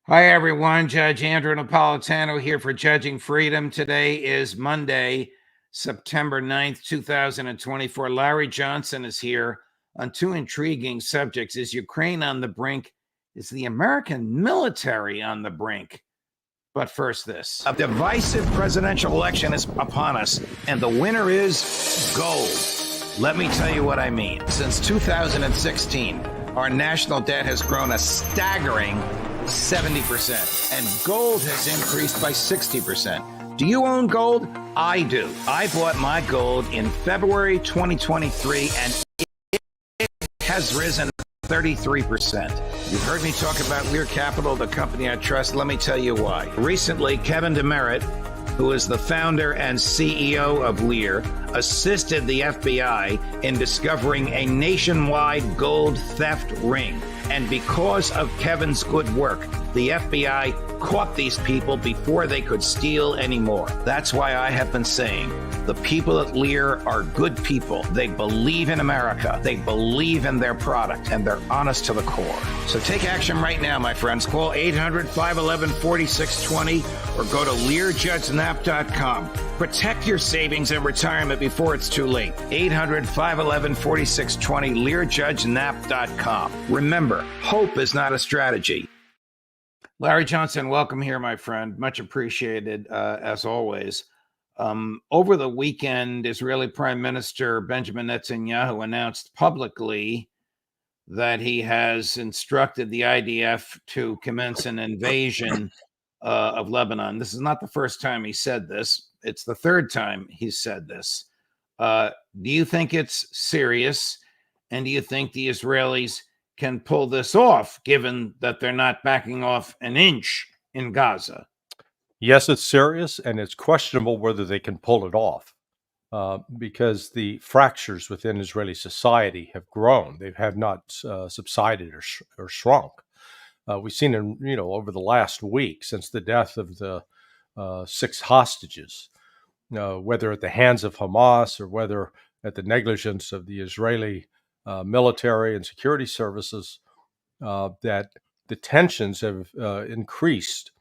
Hi, everyone. Judge Andrew Napolitano here for Judging Freedom. Today is Monday, September 9th, 2024. Larry Johnson is here on two intriguing subjects. Is Ukraine on the brink? Is the American military on the brink? But first, this. A divisive presidential election is upon us, and the winner is gold. Let me tell you what I mean. Since 2016, our national debt has grown a staggering 70%, and gold has increased by 60%. Do you own gold? I do. I bought my gold in February 2023, and it has risen 33%. You've heard me talk about Lear Capital, the company I trust. Let me tell you why. Recently, Kevin DeMeritt, who is the founder and CEO of Lear, assisted the FBI in discovering a nationwide gold theft ring. And because of Kevin's good work, the FBI caught these people before they could steal anymore. That's why I have been saying the people at Lear are good people. They believe in America. They believe in their product, and they're honest to the core. So take action right now, my friends. Call 800-511-4620 or go to LearJudgeNap.com. Protect your savings and retirement before it's too late. 800-511-4620, LearJudgeNap.com. Remember, hope is not a strategy. Larry Johnson, welcome here, my friend. Much appreciated, as always. Over the weekend, Israeli Prime Minister Benjamin Netanyahu announced publicly that he has instructed the IDF to commence an invasion of Lebanon. This is not the first time he said this. It's the third time he's said this. Do you think it's serious? And do you think the Israelis can pull this off, given that they're not backing off an inch in Gaza? Yes, it's serious, and it's questionable whether they can pull it off because the fractures within Israeli society have grown. They have not subsided or shrunk. We've seen over the last week since the death of the 6 hostages, whether at the hands of Hamas or whether at the negligence of the Israeli military and security services, that the tensions have increased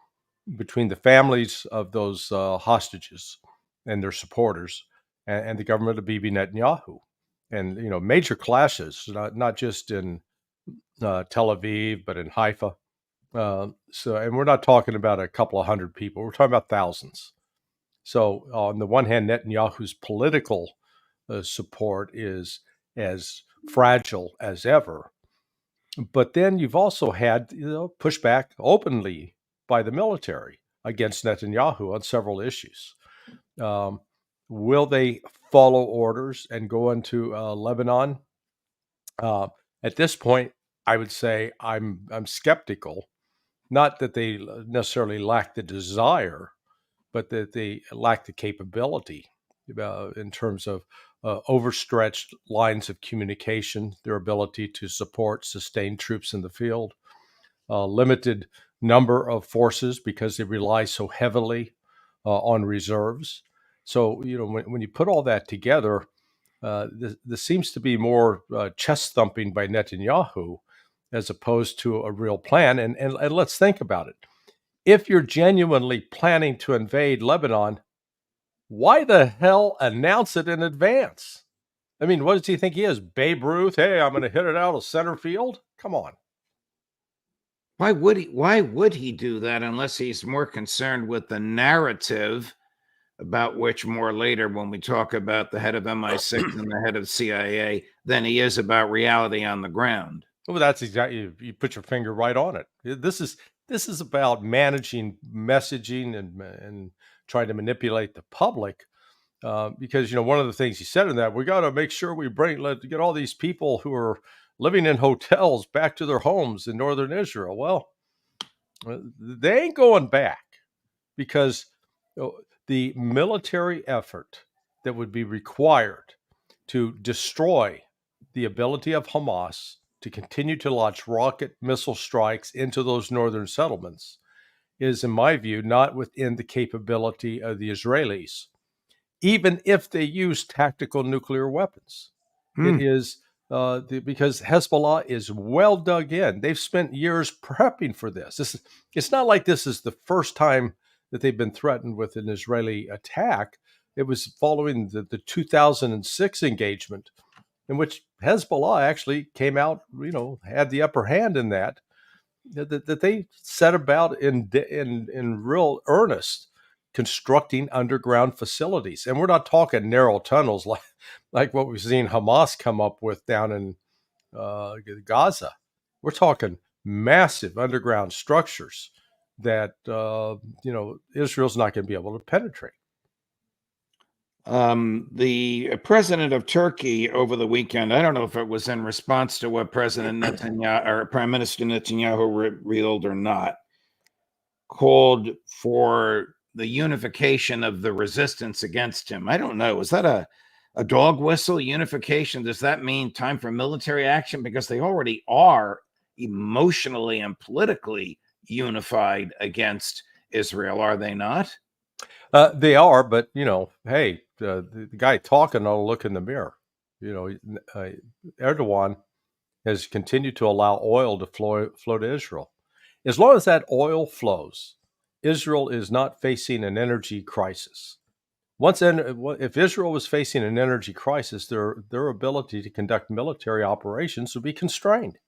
between the families of those hostages and their supporters and the government of Bibi Netanyahu. And, major clashes, not just in Tel Aviv, but in Haifa. And we're not talking about a couple of hundred people. We're talking about thousands. So on the one hand, Netanyahu's political support is as fragile as ever. But then you've also had pushback openly by the military against Netanyahu on several issues. Will they follow orders and go into Lebanon? At this point, I would say I'm skeptical. Not that they necessarily lack the desire, but that they lack the capability in terms of overstretched lines of communication, their ability to sustain troops in the field, limited number of forces because they rely so heavily on reserves. So, when you put all that together, there seems to be more chest thumping by Netanyahu as opposed to a real plan. And let's think about it. If you're genuinely planning to invade Lebanon, why the hell announce it in advance? I mean, what does he think he is? Babe Ruth? Hey, I'm going to hit it out of center field? Come on. Why would he do that unless he's more concerned with the narrative, about which more later when we talk about the head of MI6 and the head of CIA, than he is about reality on the ground? Well, that's exactly, you put your finger right on it. This is about managing messaging and trying to manipulate the public. Because, one of the things he said in that, we got to make sure we get all these people who are living in hotels back to their homes in northern Israel. Well, they ain't going back because the military effort that would be required to destroy the ability of Hamas to continue to launch rocket missile strikes into those northern settlements is, in my view, not within the capability of the Israelis, even if they use tactical nuclear weapons. It is because Hezbollah is well dug in. They've spent years prepping for this. It's not like this is the first time that they've been threatened with an Israeli attack. It was following the 2006 engagement, in which Hezbollah actually came out, had the upper hand in that they set about in real earnest constructing underground facilities. And we're not talking narrow tunnels like what we've seen Hamas come up with down in Gaza. We're talking massive underground structures that Israel's not going to be able to penetrate. The president of Turkey over the weekend, I don't know if it was in response to what President Netanyahu or Prime Minister Netanyahu revealed or not, called for the unification of the resistance against him. I don't know. Is that a dog whistle unification? Does that mean time for military action? Because they already are emotionally and politically unified against Israel, are they not? They are, but hey, the guy talking ought to look in the mirror. Erdogan has continued to allow oil to flow to Israel. As long as that oil flows, Israel is not facing an energy crisis. If Israel was facing an energy crisis, their ability to conduct military operations would be constrained.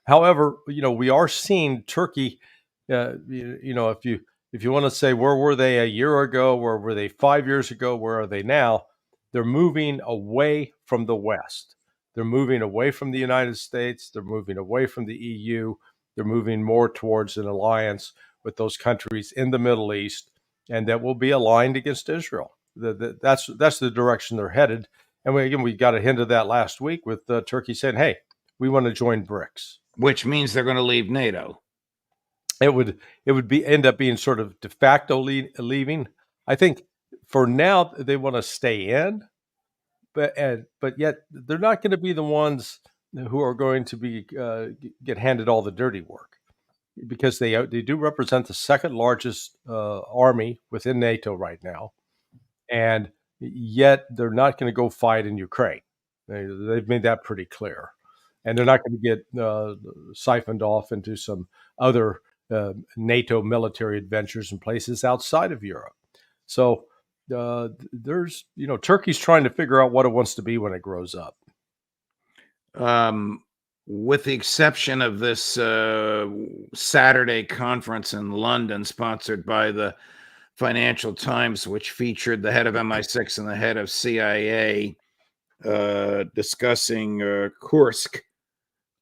However, we are seeing Turkey. If you want to say where were they a year ago, where were they 5 years ago, where are they now? They're moving away from the West. They're moving away from the United States. They're moving away from the EU. They're moving more towards an alliance with those countries in the Middle East, and that will be aligned against Israel. That's the direction they're headed. And we got a hint of that last week with Turkey saying, "Hey, we want to join BRICS," which means they're going to leave NATO. It would end up being sort of de facto leaving. I think for now they want to stay in, but yet they're not going to be the ones who are going to be get handed all the dirty work, because they do represent the second largest army within NATO right now, and yet they're not going to go fight in Ukraine. They've made that pretty clear, and they're not going to get siphoned off into some other NATO military adventures in places outside of Europe. So there's, Turkey's trying to figure out what it wants to be when it grows up. With the exception of this Saturday conference in London, sponsored by the Financial Times, which featured the head of MI6 and the head of CIA discussing Kursk,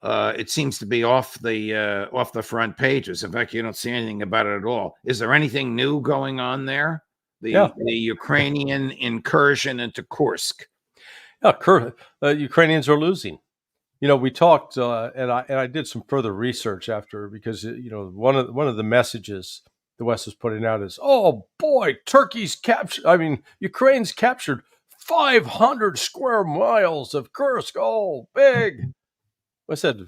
it seems to be off the front pages. In fact, you don't see anything about it at all. Is there anything new going on there? The Ukrainian incursion into Kursk. Yeah, Ukrainians are losing. We talked, and I did some further research after, because one of the messages the West is putting out is, "Oh boy, Ukraine's captured 500 square miles of Kursk. Oh, big." I said,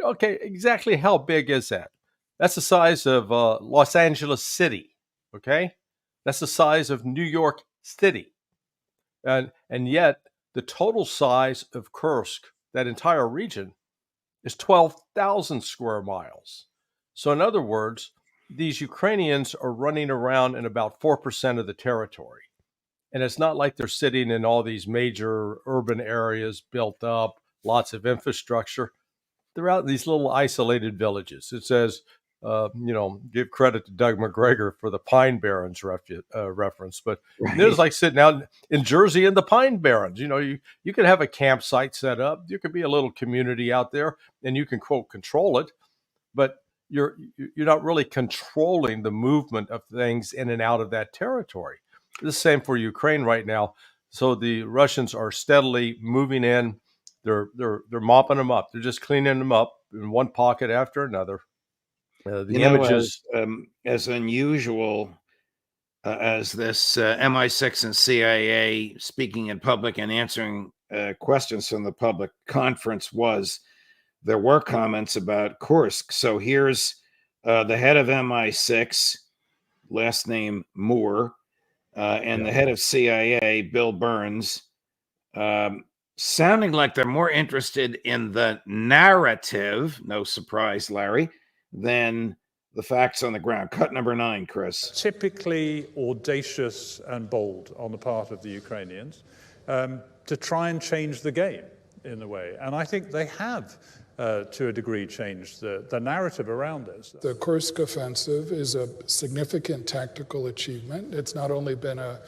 "Okay, exactly how big is that?" That's the size of Los Angeles City. Okay, that's the size of New York City, and yet the total size of Kursk, that entire region, is 12,000 square miles. So in other words, these Ukrainians are running around in about 4% of the territory. And it's not like they're sitting in all these major urban areas built up, lots of infrastructure. They're out in these little isolated villages. It says, give credit to Doug McGregor for the Pine Barrens reference, but right. It was like sitting out in Jersey in the Pine Barrens. You could have a campsite set up. There could be a little community out there, and you can, quote, control it, but you're not really controlling the movement of things in and out of that territory. The same for Ukraine right now. So the Russians are steadily moving in. They're mopping them up. They're just cleaning them up in one pocket after another. The images, as unusual as this MI6 and CIA speaking in public and answering questions from the public conference was, there were comments about Kursk. So here's the head of MI6, last name Moore, and the head of CIA, Bill Burns, sounding like they're more interested in the narrative, no surprise, Larry, than the facts on the ground. Cut number 9, Chris. Typically audacious and bold on the part of the Ukrainians to try and change the game in a way. And I think they have, to a degree, changed the narrative around this. The Kursk offensive is a significant tactical achievement. It's not only been a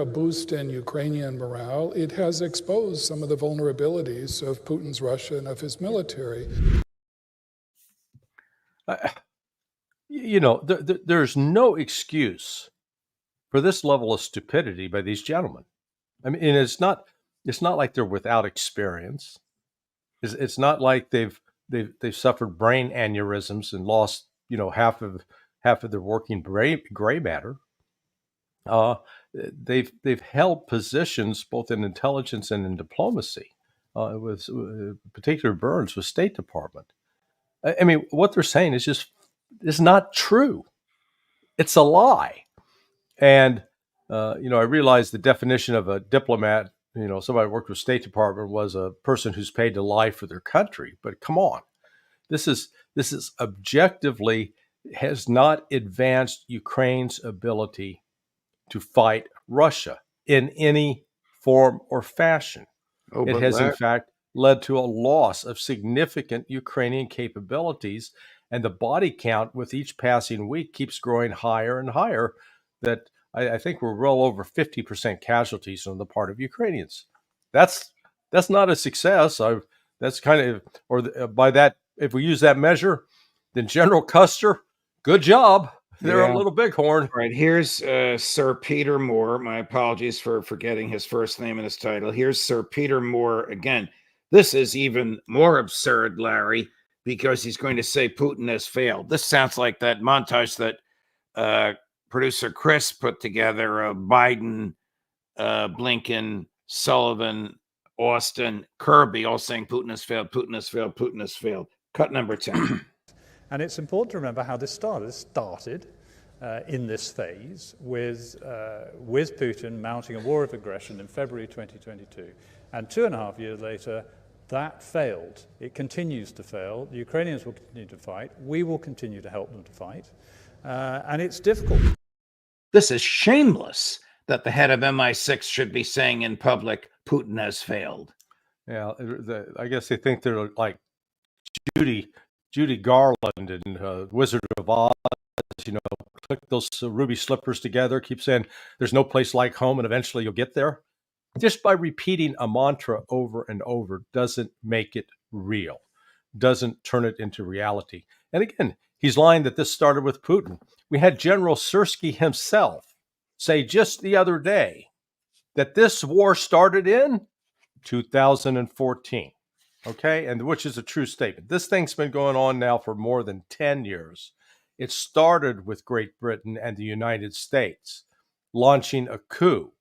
boost in Ukrainian morale, it has exposed some of the vulnerabilities of Putin's Russia and of his military. There's no excuse for this level of stupidity by these gentlemen. I mean, and it's not like they're without experience. It's not like they've suffered brain aneurysms and lost half of their working gray matter. They've held positions both in intelligence and in diplomacy, with particular Burns with State Department. I mean, what they're saying is not true. It's a lie. And I realize the definition of a diplomat, somebody who worked with State Department, was a person who's paid to lie for their country. But come on, this is objectively has not advanced Ukraine's ability to fight Russia in any form or fashion. It has, in fact, led to a loss of significant Ukrainian capabilities, and the body count with each passing week keeps growing higher and higher, that I think we're well over 50% casualties on the part of Ukrainians. That's not a success. That's kind of, by that, if we use that measure, then General Custer, good job. They're a little bighorn. All right, here's Sir Peter Moore. My apologies for forgetting his first name and his title. Here's Sir Peter Moore again. This is even more absurd, Larry, because he's going to say Putin has failed. This sounds like that montage that producer Chris put together of Biden, Blinken, Sullivan, Austin, Kirby, all saying Putin has failed, Putin has failed, Putin has failed. Cut number 10. And it's important to remember how this started. It started in this phase with Putin mounting a war of aggression in February 2022. And 2.5 years later, that failed. It continues to fail. The Ukrainians will continue to fight. We will continue to help them to fight. And it's difficult. This is shameless that the head of MI6 should be saying in public, Putin has failed. Yeah, I guess they think they're like Judy Garland and Wizard of Oz, click those ruby slippers together, keep saying there's no place like home, and eventually you'll get there. Just by repeating a mantra over and over doesn't make it real, doesn't turn it into reality. And again, he's lying that this started with Putin. We had General Sersky himself say just the other day that this war started in 2014. Okay, and which is a true statement. This thing's been going on now for more than 10 years. It started with Great Britain and the United States launching a coup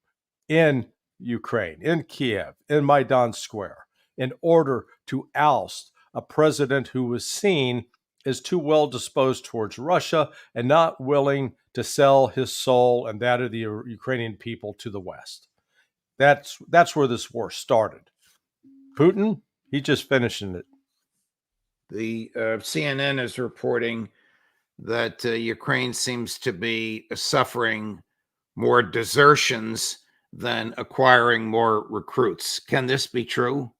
in Ukraine, in Kiev, in Maidan Square, in order to oust a president who was seen as too well disposed towards Russia and not willing to sell his soul and that of the Ukrainian people to the West. That's where this war started. Putin, he's just finishing it. The CNN is reporting that Ukraine seems to be suffering more desertions than acquiring more recruits. Can this be true?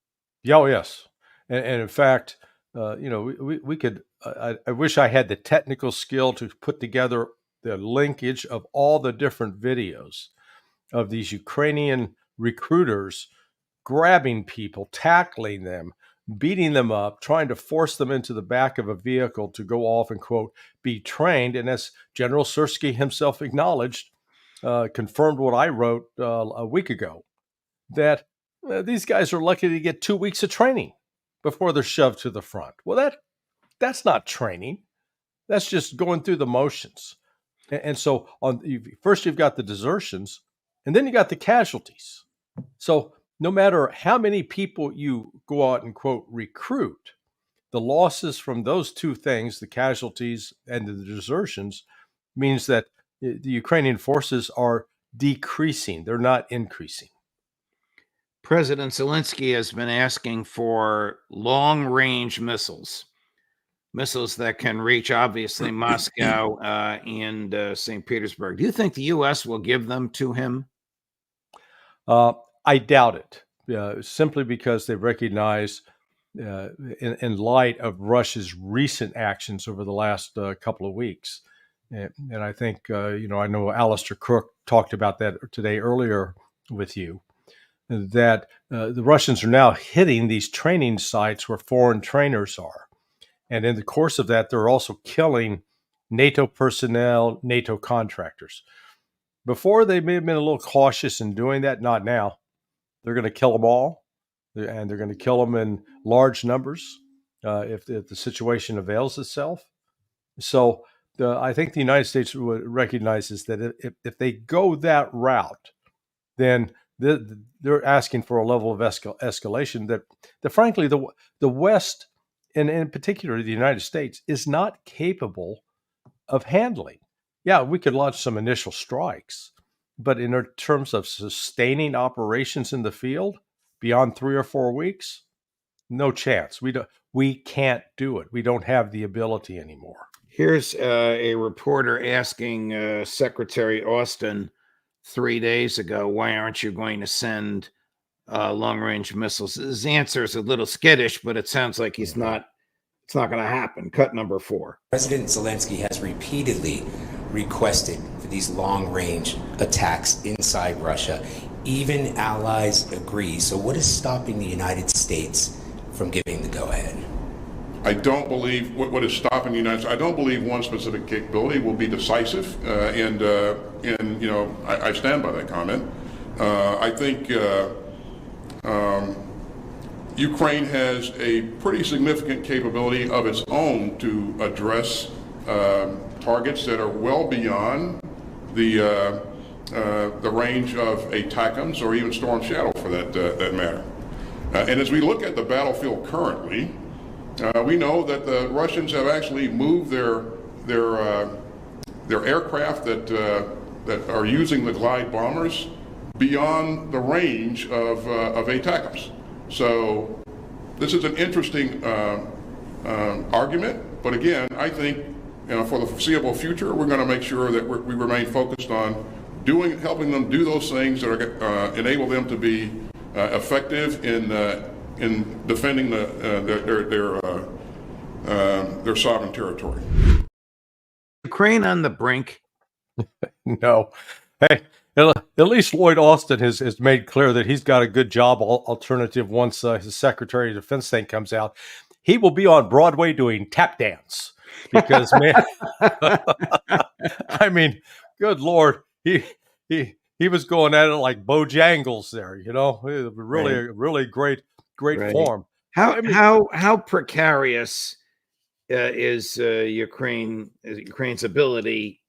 Yeah, oh, yes. And in fact, we could, I wish I had the technical skill to put together the linkage of all the different videos of these Ukrainian recruiters grabbing people, tackling them, beating them up, trying to force them into the back of a vehicle to go off and, quote, be trained. And as General Sersky himself acknowledged, confirmed what I wrote a week ago, that these guys are lucky to get 2 weeks of training before they're shoved to the front. Well, that's not training. That's just going through the motions. And so first you've got the desertions, and then you got the casualties. So no matter how many people you go out and, quote, recruit, the losses from those two things, the casualties and the desertions, means that the Ukrainian forces are decreasing. They're not increasing. President Zelensky has been asking for long-range missiles that can reach, obviously, Moscow and St. Petersburg. Do you think the U.S. will give them to him? I doubt it, simply because they recognize, in light of Russia's recent actions over the last couple of weeks, and I think, I know Alistair Crook talked about that today earlier with you, that the Russians are now hitting these training sites where foreign trainers are. And in the course of that, they're also killing NATO personnel, NATO contractors. Before, they may have been a little cautious in doing that, not now. They're going to kill them all, and they're going to kill them in large numbers if the situation avails itself. So I think the United States recognizes that if they go that route, then they're asking for a level of escalation that frankly, the West, and in particular the United States, is not capable of handling. Yeah, we could launch some initial strikes, but in terms of sustaining operations in the field beyond 3 or 4 weeks, no chance. We can't do it. We don't have the ability anymore. Here's a reporter asking Secretary Austin 3 days ago, why aren't you going to send long-range missiles? His answer is a little skittish, but it sounds like it's not going to happen. Cut number 4. President Zelensky has repeatedly requested for these long-range attacks inside Russia. Even allies agree. So what is stopping the United States from giving the go-ahead? I don't believe what is stopping the United States. I don't believe one specific capability will be decisive, and I stand by that comment. I think Ukraine has a pretty significant capability of its own to address targets that are well beyond the range of ATACMS or even Storm Shadow, for that matter. And as we look at the battlefield currently, we know that the Russians have actually moved their aircraft that are using the glide bombers beyond the range of ATACMS. So this is an interesting argument, but again, I think for the foreseeable future, we're going to make sure that we remain focused on helping them do those things that are enable them to be effective in defending their sovereign territory. Ukraine on the brink? No. Hey, at least Lloyd Austin has made clear that he's got a good job alternative once his Secretary of Defense thing comes out. He will be on Broadway doing tap dance because, man, I mean, good Lord, he was going at it like Bojangles there, really great Right. form. How precarious is Ukraine's ability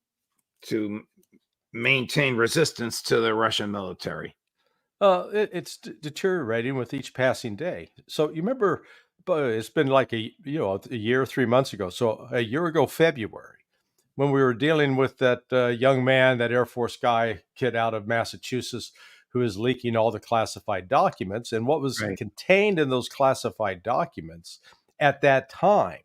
to maintain resistance to the Russian military? It's deteriorating with each passing day. So you remember, it's been like a year, 3 months ago. So a year ago, February, when we were dealing with that young man, that Air Force kid out of Massachusetts, who is leaking all the classified documents. And what was contained in those classified documents at that time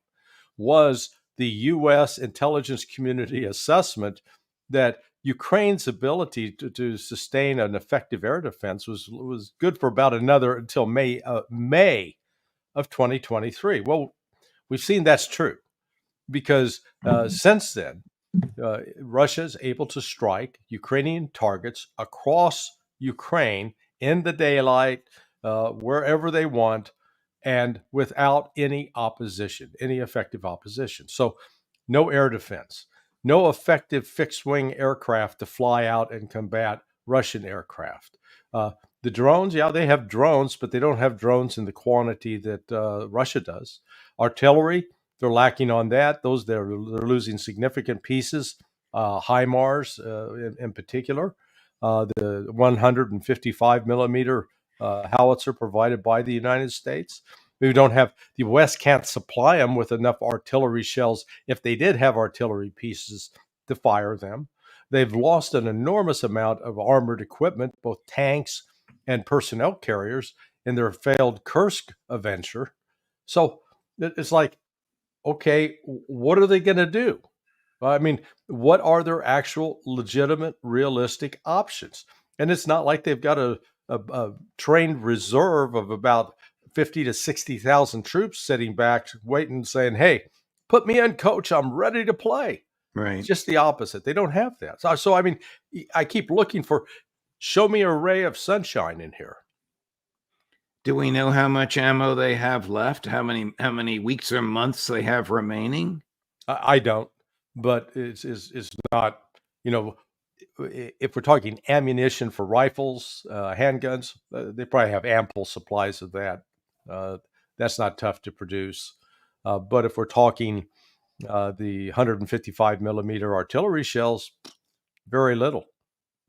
was the U.S. intelligence community assessment that Ukraine's ability to sustain an effective air defense was good for about until May of 2023. Well, we've seen that's true because since then, Russia is able to strike Ukrainian targets across Ukraine in the daylight, wherever they want, and without any effective opposition. So no air defense, no effective fixed-wing aircraft to fly out and combat Russian aircraft. The drones, they have drones, but they don't have drones in the quantity that Russia does. Artillery, they're lacking on that. They're losing significant pieces. HIMARS in particular, the 155 millimeter howitzer provided by the United States. The West can't supply them with enough artillery shells if they did have artillery pieces to fire them. They've lost an enormous amount of armored equipment, both tanks and personnel carriers in their failed Kursk adventure. So it's like, okay, what are they going to do? I mean, what are their actual legitimate, realistic options? And it's not like they've got a trained reserve of about 50 to 60,000 troops sitting back, waiting, saying, hey, put me in, coach. I'm ready to play. Right. It's just the opposite. They don't have that. So I mean, I keep looking for, show me a ray of sunshine in here. Do we know how much ammo they have left? How many weeks or months they have remaining? I don't, but it's not, you know, if we're talking ammunition for rifles, handguns, they probably have ample supplies of that. That's not tough to produce. But if we're talking the 155 millimeter artillery shells, very little,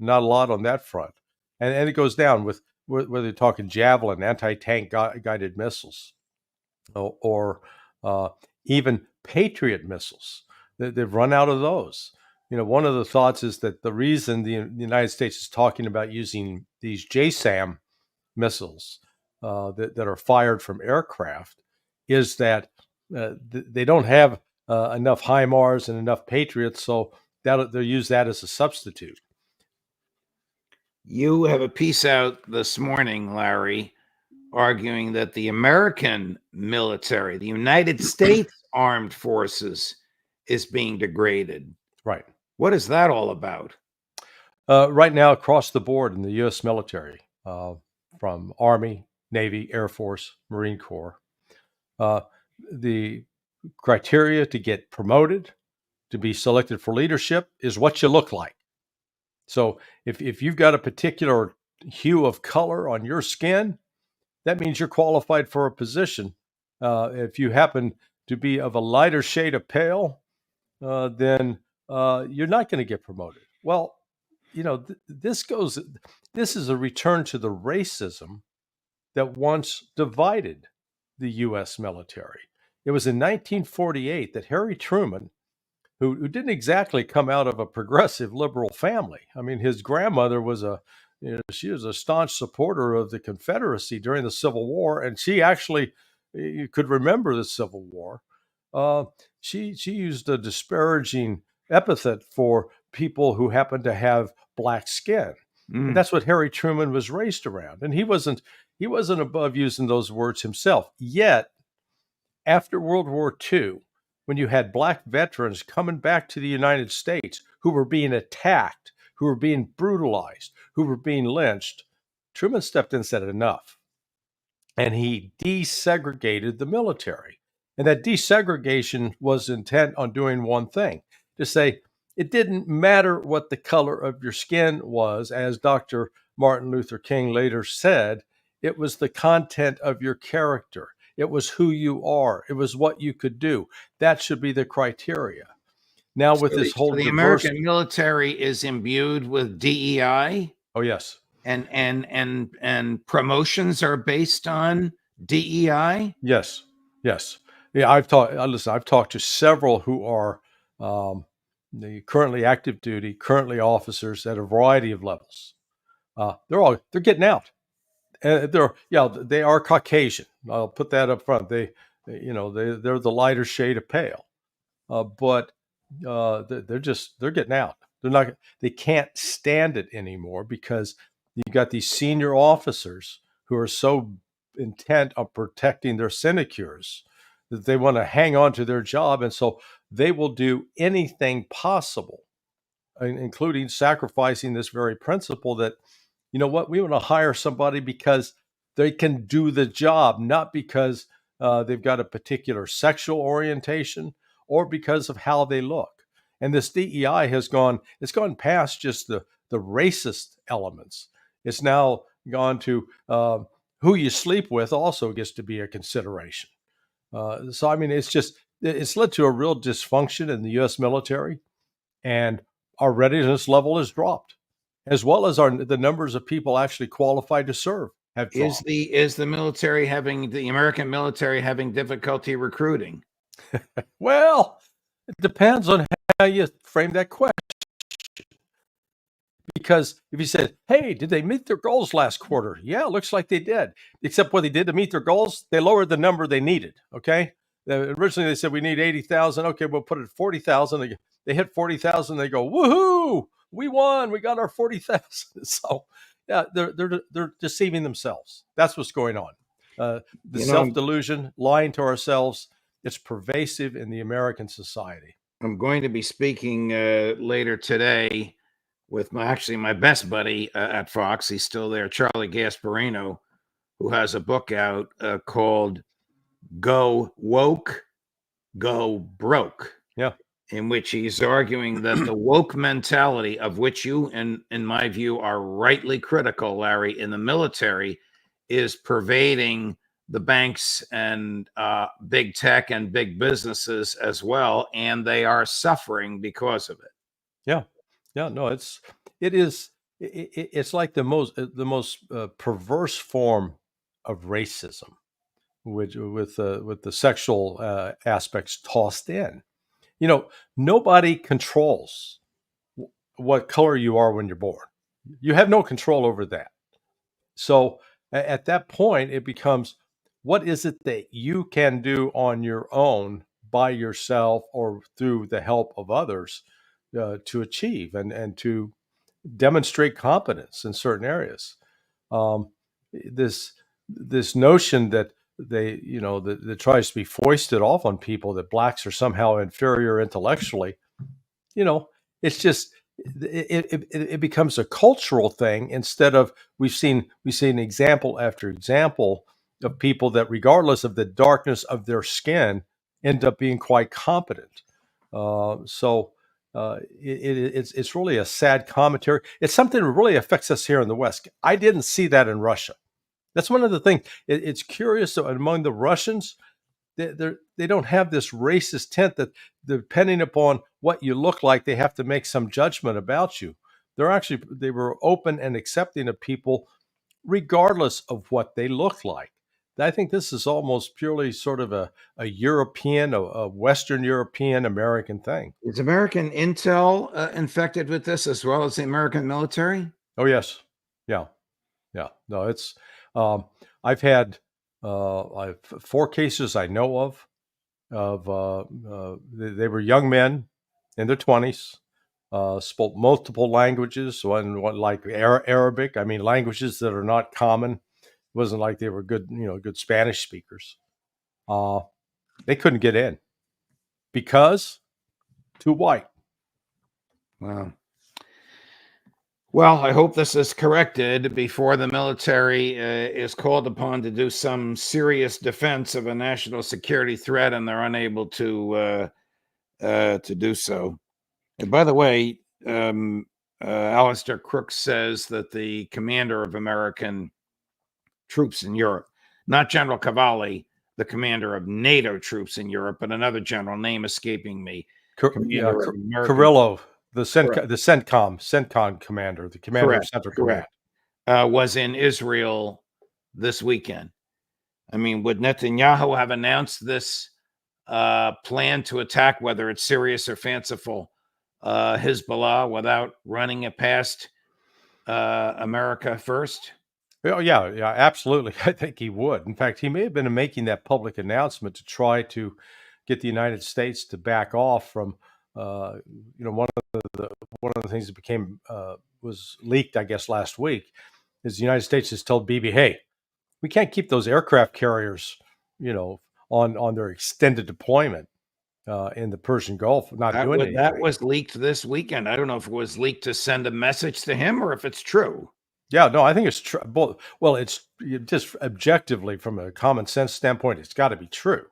not a lot on that front. And it goes down with whether you're talking Javelin, anti-tank guided missiles, or even Patriot missiles. They've run out of those. You know, one of the thoughts is that the reason the United States is talking about using these JSAM missiles that are fired from aircraft is that they don't have enough HIMARS and enough Patriots, so they'll use that as a substitute. You have a piece out this morning, Larry, arguing that the American military, the United States Armed Forces, is being degraded. Right. What is that all about? Right now, across the board in the U.S. military, from Army, Navy, Air Force, Marine Corps, the criteria to get promoted, to be selected for leadership, is what you look like. So if you've got a particular hue of color on your skin, that means you're qualified for a position. If you happen to be of a lighter shade of pale, then you're not going to get promoted. Well, you know, this is a return to the racism that once divided the U.S. military. It was in 1948 that Harry Truman, who didn't exactly come out of a progressive liberal family. I mean, his grandmother was she was a staunch supporter of the Confederacy during the Civil War, and she actually, you could remember the Civil War. She used a disparaging epithet for people who happened to have black skin. And that's what Harry Truman was raised around, and he wasn't above using those words himself. Yet, after World War II, when you had black veterans coming back to the United States who were being attacked, who were being brutalized, who were being lynched, Truman stepped in and said enough. And he desegregated the military. And that desegregation was intent on doing one thing, to say it didn't matter what the color of your skin was, as Dr. Martin Luther King later said, it was the content of your character. It was who you are. It was what you could do. That should be the criteria. Now, with this whole the American military is imbued with DEI. Oh yes, and promotions are based on DEI. Yes. Yeah, I've talked to several who are the currently active duty, currently officers at a variety of levels. They're getting out. They are Caucasian. I'll put that up front. They're the lighter shade of pale, but they're getting out. They can't stand it anymore because you've got these senior officers who are so intent on protecting their sinecures that they want to hang on to their job, and so they will do anything possible, including sacrificing this very principle that, you know what, we want to hire somebody because they can do the job, not because they've got a particular sexual orientation or because of how they look. And this DEI has gone past just the racist elements. It's now gone to who you sleep with also gets to be a consideration. So, I mean, it's led to a real dysfunction in the U.S. military, and our readiness level has dropped, as well as the numbers of people actually qualified to serve have dropped. Is the American military having difficulty recruiting? Well, it depends on how you frame that question. Because if you said, hey, did they meet their goals last quarter? Yeah, it looks like they did. Except what they did to meet their goals, they lowered the number they needed. Okay. Originally, they said we need 80,000. Okay, we'll put it at 40,000. They hit 40,000. They go, woohoo, we won. We got our 40,000. So, yeah, they're deceiving themselves. That's what's going on. The self-delusion, lying to ourselves, it's pervasive in the American society. I'm going to be speaking later today with my best buddy at Fox. He's still there, Charlie Gasparino, who has a book out called Go Woke, Go Broke. Yeah. In which he's arguing that the woke mentality, of which you, in my view, are rightly critical, Larry, in the military, is pervading the banks and big tech and big businesses as well, and they are suffering because of it. Yeah. No, it's like the most perverse form of racism, with the sexual aspects tossed in. Nobody controls what color you are when you're born. You have no control over that. So at that point, it becomes, what is it that you can do on your own, by yourself, or through the help of others to achieve and to demonstrate competence in certain areas. This notion that that tries to be foisted off on people, that blacks are somehow inferior intellectually, it's just it becomes a cultural thing, instead of we've seen example after example of people that, regardless of the darkness of their skin, end up being quite competent. It's really a sad commentary. It's something that really affects us here in the West. I didn't see that in Russia. That's one of the things. It's curious that among the Russians, they don't have this racist tint that, depending upon what you look like, they have to make some judgment about you. They were open and accepting of people regardless of what they look like. I think this is almost purely sort of a European, a Western European American thing. Is American intel infected with this as well as the American military? Oh, yes. Yeah. No, it's, I've had 4 cases I know of they were young men in their 20s, spoke multiple languages, one like Arabic. I mean, languages that are not common. It wasn't like they were good Spanish speakers. They couldn't get in because too white. Wow. Well, I hope this is corrected before the military is called upon to do some serious defense of a national security threat, and they're unable to do so. And by the way, Alistair Crooks says that the commander of American troops in Europe, not General Cavalli, the commander of NATO troops in Europe, but another general, name escaping me. Carrillo, the CENTCOM commander, the commander of Central Command, was in Israel this weekend. I mean, would Netanyahu have announced this plan to attack, whether it's serious or fanciful, Hezbollah, without running it past America first? Oh, yeah, absolutely. I think he would. In fact, he may have been making that public announcement to try to get the United States to back off from, one of the things that was leaked, I guess, last week, is the United States has told Bibi, hey, we can't keep those aircraft carriers, on their extended deployment in the Persian Gulf, not doing anything. That was leaked this weekend. I don't know if it was leaked to send a message to him or if it's true. Yeah, no, I think it's true. Well, it's just objectively, from a common sense standpoint, it's got to be true,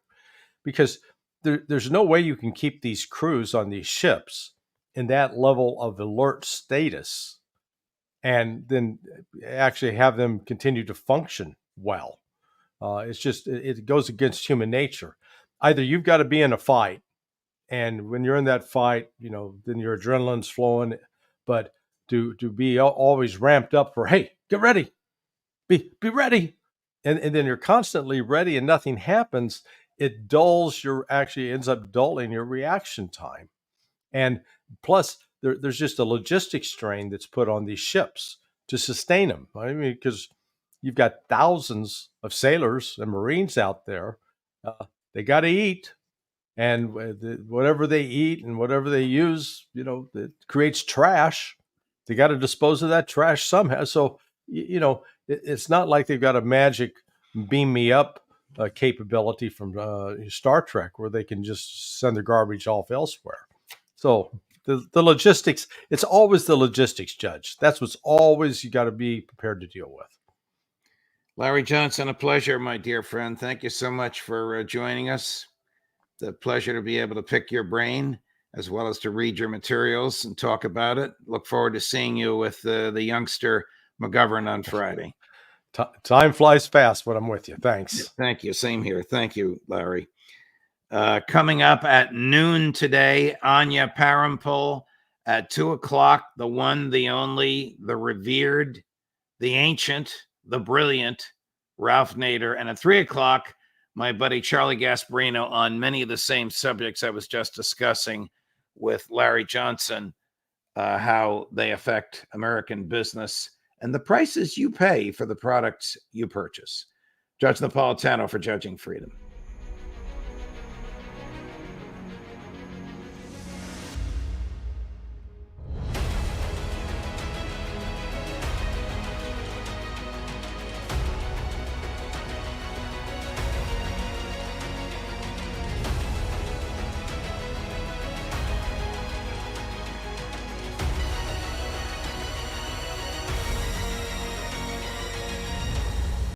because there's no way you can keep these crews on these ships in that level of alert status and then actually have them continue to function well. It's just, it goes against human nature. Either you've got to be in a fight, and when you're in that fight, then your adrenaline's flowing, but to be always ramped up for, hey, get ready, be ready, and then you're constantly ready and nothing happens, it ends up dulling your reaction time. And plus, there's just a logistics strain that's put on these ships to sustain them. I mean, because you've got thousands of sailors and Marines out there. They got to eat. And whatever they eat and whatever they use, it creates trash. They got to dispose of that trash somehow. So, it's not like they've got a magic beam me up capability from Star Trek where they can just send their garbage off elsewhere. So the logistics, it's always the logistics, Judge. That's what's always you got to be prepared to deal with. Larry Johnson, a pleasure, my dear friend. Thank you so much for joining us. The pleasure to be able to pick your brain as well as to read your materials and talk about it. Look forward to seeing you with the youngster McGovern on Friday. Time flies fast when I'm with you. Thanks. Thank you. Same here. Thank you, Larry. Coming up at noon today, Anya Parampil. At 2:00, the one, the only, the revered, the ancient, the brilliant Ralph Nader. And at 3:00, my buddy Charlie Gasparino on many of the same subjects I was just discussing with Larry Johnson, how they affect American business and the prices you pay for the products you purchase. Judge Napolitano for Judging Freedom.